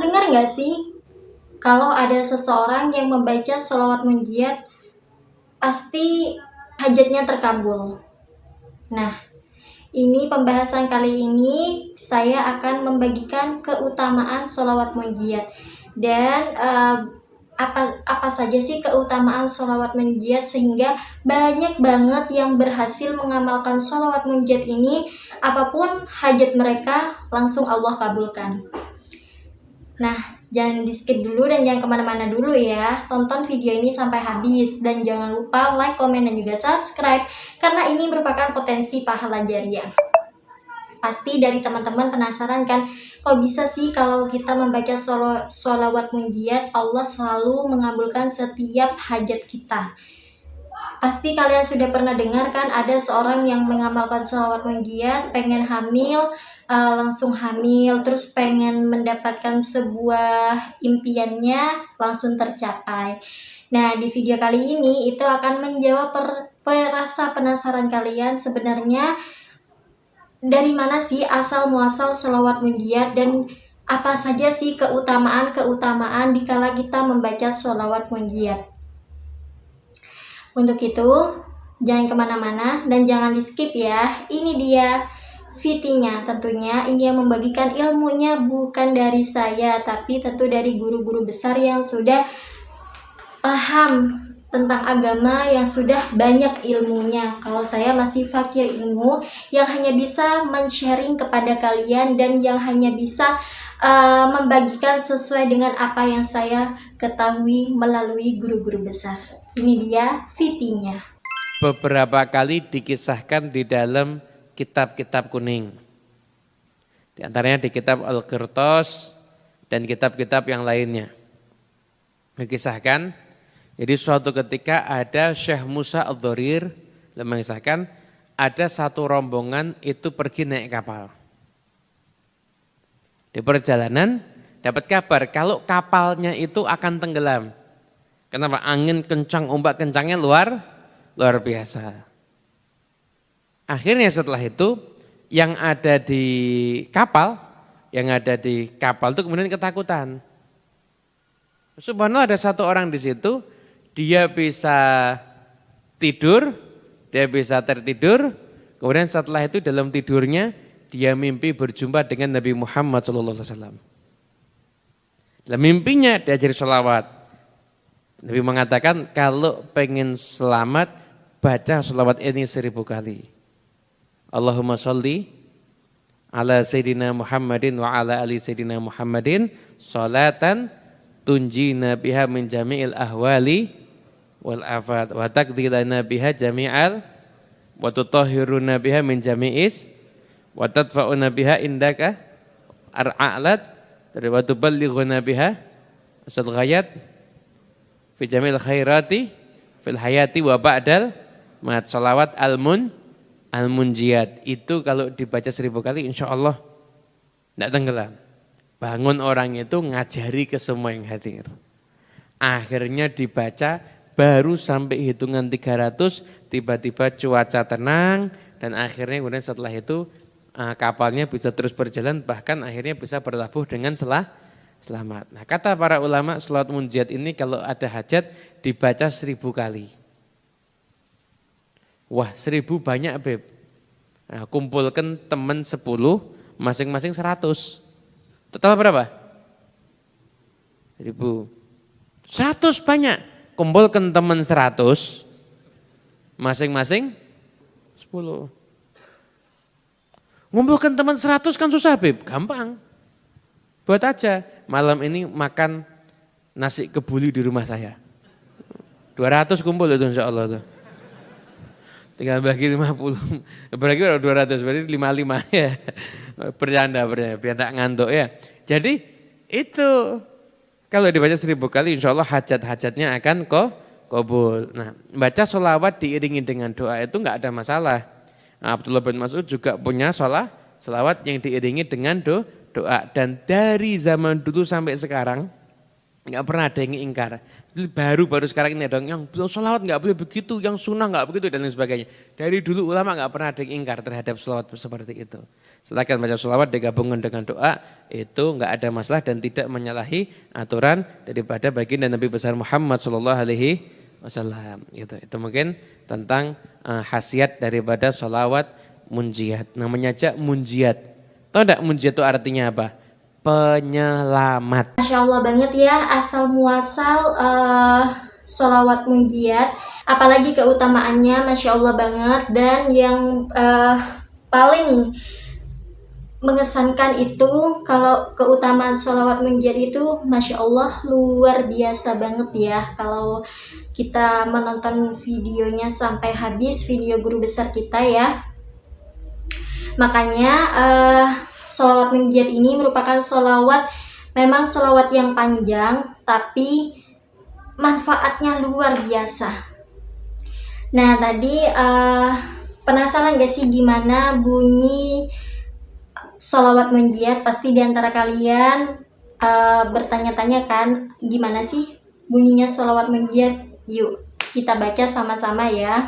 dengar nggak sih kalau ada seseorang yang membaca sholawat munjiat pasti hajatnya terkabul? Nah, ini pembahasan kali ini saya akan membagikan keutamaan sholawat munjiat dan apa saja sih keutamaan sholawat munjiat sehingga banyak banget yang berhasil mengamalkan sholawat munjiat ini, apapun hajat mereka langsung Allah kabulkan. Nah, jangan di skip dulu dan jangan kemana-mana dulu ya. Tonton video ini sampai habis dan jangan lupa like, komen, dan juga subscribe karena ini merupakan potensi pahala jariah. Pasti dari teman-teman penasaran kan, kok bisa sih kalau kita membaca sholawat munjiat Allah selalu mengabulkan setiap hajat kita. Pasti kalian sudah pernah dengar kan ada seorang yang mengamalkan sholawat munjiat, pengen hamil, langsung hamil, terus pengen mendapatkan sebuah impiannya langsung tercapai. Nah, di video kali ini itu akan menjawab rasa penasaran kalian, sebenarnya dari mana sih asal muasal sholawat munjiat dan apa saja sih keutamaan-keutamaan dikala kita membaca sholawat munjiat. Untuk itu, jangan kemana-mana dan jangan di skip ya. Ini dia VT-nya, tentunya ini yang membagikan ilmunya bukan dari saya, tapi tentu dari guru-guru besar yang sudah paham tentang agama, yang sudah banyak ilmunya. Kalau saya masih fakir ilmu yang hanya bisa men-sharing kepada kalian dan yang hanya bisa membagikan sesuai dengan apa yang saya ketahui melalui guru-guru besar. Ini dia VT-nya. Beberapa kali dikisahkan di dalam kitab-kitab kuning. Di antaranya di kitab Al-Qirtas dan kitab-kitab yang lainnya. Dikisahkan, jadi suatu ketika ada Syekh Musa Ad-Dharir mengisahkan ada satu rombongan itu pergi naik kapal. Di perjalanan dapat kabar kalau kapalnya itu akan tenggelam. Kenapa? Angin kencang, ombak kencangnya luar biasa. Akhirnya setelah itu yang ada di kapal itu kemudian ketakutan. Subhanallah, ada satu orang di situ, dia bisa tidur, dia bisa tertidur, kemudian setelah itu dalam tidurnya dia mimpi berjumpa dengan Nabi Muhammad SAW. Dalam mimpinya diajari sholawat. Nabi mengatakan kalau pengen selamat baca sholawat ini 1000 kali. Allahumma sholli ala Sayyidina Muhammadin wa ala ali Sayyidina Muhammadin sholatan tunjina biha min jami'il ahwali wal afat wa taqdilana biha jami'al wa tutahhiruna biha min jami'is wa tadfa'una biha indaka ar'alat wa tuballighuna biha asal ghayat fi jamil khairati fil hayati wa ba'dal mat. Sholawat al-munjiat itu kalau dibaca 1000 kali insya Allah tidak tenggelam. Bangun orang itu ngajari ke semua yang hadir. Akhirnya dibaca baru sampai hitungan 300 tiba-tiba cuaca tenang dan akhirnya kemudian setelah itu kapalnya bisa terus berjalan, bahkan akhirnya bisa berlabuh dengan selamat. Nah, kata para ulama sholawat munjiat ini kalau ada hajat dibaca 1000 kali. Wah, 1000 banyak Beb. Nah, kumpulkan teman 10, masing-masing 100. Total berapa? 1000. 100 banyak. Kumpulkan teman 100, masing-masing 10. Ngumpulkan teman 100 kan susah Beb, gampang. Buat aja, malam ini makan nasi kebuli di rumah saya. 200 kumpul itu insya Allah tuh. Tinggal bagi 50, berarti 200, berarti 55 ya. Bercanda, biar tak ngantuk ya. Jadi itu kalau dibaca 1000 kali insya Allah hajat-hajatnya akan kabul. Nah, baca sholawat diiringi dengan doa itu enggak ada masalah. Nah, Abdullah bin Mas'ud juga punya sholawat yang diiringi dengan doa. Dan dari zaman dulu sampai sekarang nggak pernah ada yang ingkar. Baru sekarang ini dong, yang sholawat nggak boleh begitu, yang sunnah nggak begitu dan lain sebagainya. Dari dulu ulama nggak pernah ada yang ingkar terhadap sholawat seperti itu. Silakan baca sholawat digabungkan dengan doa, itu nggak ada masalah dan tidak menyalahi aturan daripada baginda Nabi besar Muhammad Shallallahu Alaihi Wasallam. Itu mungkin tentang khasiat daripada sholawat munjiat. Namanya aja munjiat. Tahu enggak munjiat itu artinya apa? Penyelamat. Masya Allah banget ya, asal muasal sholawat munjiat, apalagi keutamaannya Masya Allah banget. Dan yang paling mengesankan itu kalau keutamaan sholawat munjiat itu Masya Allah luar biasa banget ya. Kalau kita menonton videonya sampai habis, video guru besar kita ya, makanya sholawat munjiat ini merupakan sholawat, memang sholawat yang panjang tapi manfaatnya luar biasa. Nah tadi penasaran gak sih gimana bunyi sholawat munjiat? Pasti diantara kalian bertanya-tanya kan gimana sih bunyinya sholawat munjiat. Yuk kita baca sama-sama ya.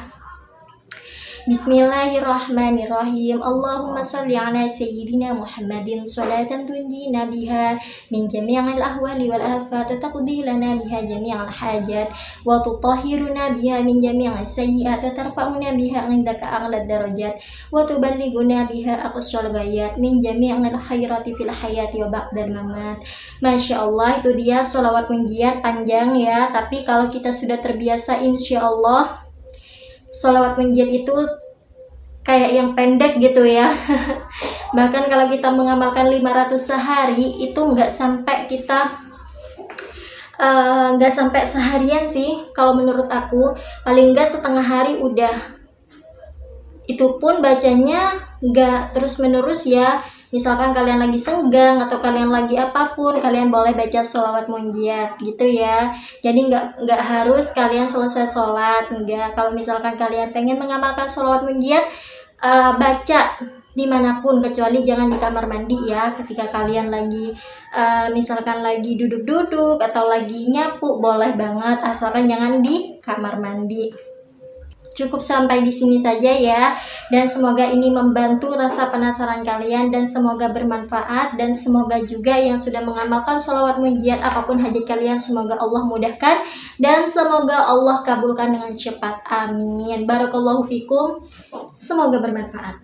Bismillahirrahmanirrahim. Allahumma sholli ala sayyidina Muhammadin sholatan tunjina biha min jami'il ahwali wal afat, taqdi lana biha jami'al hajat wa tutahhiruna biha min jami'is sayyi'at, tarfa'una biha 'indaka a'lad darajat wa tuballighuna biha aqsal ghayat min jami'il khairati fil hayati wa ba'dal mamat. Masya Allah, itu dia sholawat munjiat panjang ya, tapi kalau kita sudah terbiasa insya Allah sholawat munjiat itu kayak yang pendek gitu ya. Bahkan kalau kita mengamalkan 500 sehari itu nggak sampai seharian sih kalau menurut aku, paling nggak setengah hari udah. Itu pun bacanya nggak terus menerus ya. Misalkan kalian lagi senggang atau kalian lagi apapun, kalian boleh baca sholawat munjiat gitu ya. Jadi nggak harus kalian selesai sholat, enggak. Kalau misalkan kalian pengen mengamalkan sholawat munjiat, baca dimanapun, kecuali jangan di kamar mandi ya. Ketika kalian lagi misalkan lagi duduk-duduk atau lagi nyapu, boleh banget, asalkan jangan di kamar mandi. Cukup sampai di sini saja ya, dan semoga ini membantu rasa penasaran kalian dan semoga bermanfaat, dan semoga juga yang sudah mengamalkan sholawat munjiat apapun hajat kalian semoga Allah mudahkan dan semoga Allah kabulkan dengan cepat, amin. Barakallahu fikum, semoga bermanfaat.